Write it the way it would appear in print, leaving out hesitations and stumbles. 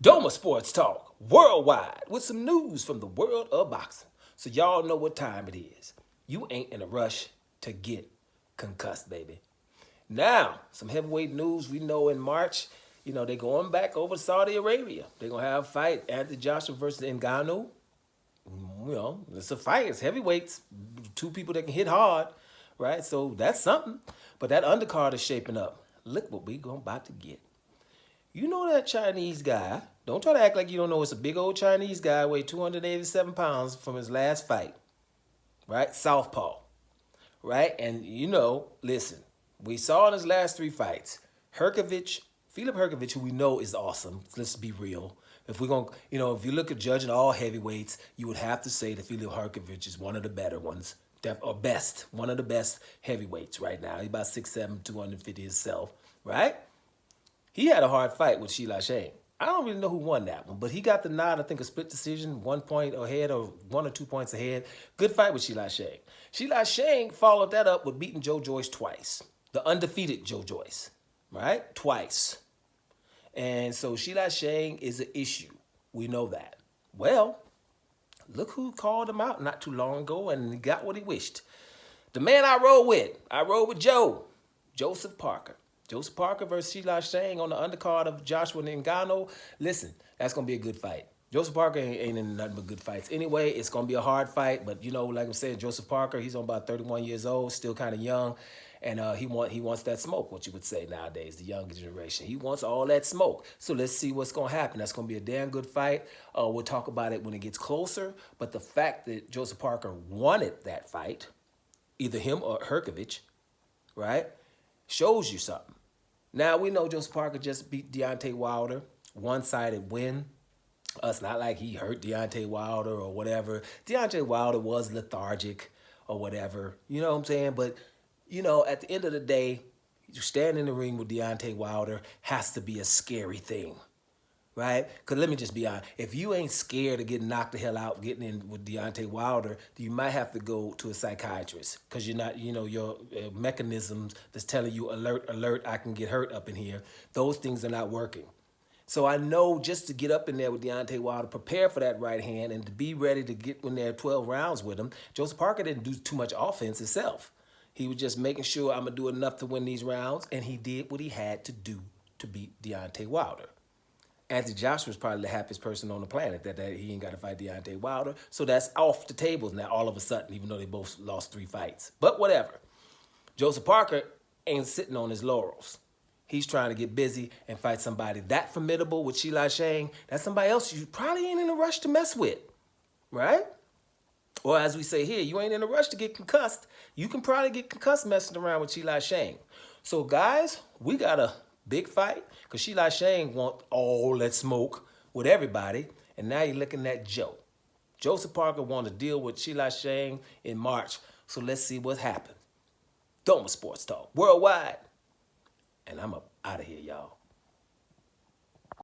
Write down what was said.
Doma Sports Talk worldwide with some news from the world of boxing. So y'all know what time it is. You ain't in a rush to get concussed, baby. Now, some heavyweight news. We know in March, they're going back over to Saudi Arabia. They're going to have a fight, Anthony Joshua versus Ngannou. It's a fight. It's heavyweights. Two people that can hit hard, right? So that's something. But that undercard is shaping up. Look what we about to get. You know that Chinese guy. Don't try to act like you don't know it's a big old Chinese guy, weighed 287 pounds from his last fight, right? Southpaw, right? And listen, we saw in his last three fights, Filip Hrgović, who we know is awesome. Let's be real. If we're going to, if you look at judging all heavyweights, you would have to say that Filip Hrgović is one of the better ones, or best, one of the best heavyweights right now. He's about 6'7", 250 himself, right? He had a hard fight with Zhilei Zhang. I don't really know who won that one, but he got the nod. I think a split decision, 1 point ahead or 1 or 2 points ahead. Good fight with Zhilei Zhang. Zhilei Zhang followed that up with beating Joe Joyce twice. The undefeated Joe Joyce, right? Twice. And so Zhilei Zhang is an issue. We know that. Well, look who called him out not too long ago and he got what he wished. The man I rode with Joseph Parker. Joseph Parker versus Zhilei Zhang on the undercard of Joshua Ngannou. Listen, that's going to be a good fight. Joseph Parker ain't in nothing but good fights. Anyway, it's going to be a hard fight, but like I'm saying, Joseph Parker, he's on about 31 years old, still kind of young, and he wants that smoke, what you would say nowadays, the younger generation. He wants all that smoke. So let's see what's going to happen. That's going to be a damn good fight. We'll talk about it when it gets closer, but the fact that Joseph Parker wanted that fight, either him or Hrgović, right, shows you something. Now, we know Joseph Parker just beat Deontay Wilder, one-sided win. It's not like he hurt Deontay Wilder or whatever. Deontay Wilder was lethargic or whatever. You know what I'm saying? But, at the end of the day, you stand in the ring with Deontay Wilder has to be a scary thing, right? Because let me just be honest. If you ain't scared of getting knocked the hell out, getting in with Deontay Wilder, you might have to go to a psychiatrist because you're not, your mechanisms that's telling you, alert, alert, I can get hurt up in here. Those things are not working. So I know just to get up in there with Deontay Wilder, prepare for that right hand, and to be ready to get in there 12 rounds with him, Joseph Parker didn't do too much offense himself. He was just making sure I'm going to do enough to win these rounds, and he did what he had to do to beat Deontay Wilder. Anthony Joshua is probably the happiest person on the planet that he ain't got to fight Deontay Wilder. So that's off the tables now all of a sudden, even though they both lost 3 fights. But whatever. Joseph Parker ain't sitting on his laurels. He's trying to get busy and fight somebody that formidable with Zhilei Zhang. That's somebody else you probably ain't in a rush to mess with, right? Or as we say here, you ain't in a rush to get concussed. You can probably get concussed messing around with Zhilei Zhang. So guys, we got a big fight because Zhilei Zhang want all that smoke with everybody. And now you're looking at Joe. Joseph Parker want to deal with Zhilei Zhang in March. So let's see what happens. Doma Sports Talk worldwide. And I'm out of here, y'all.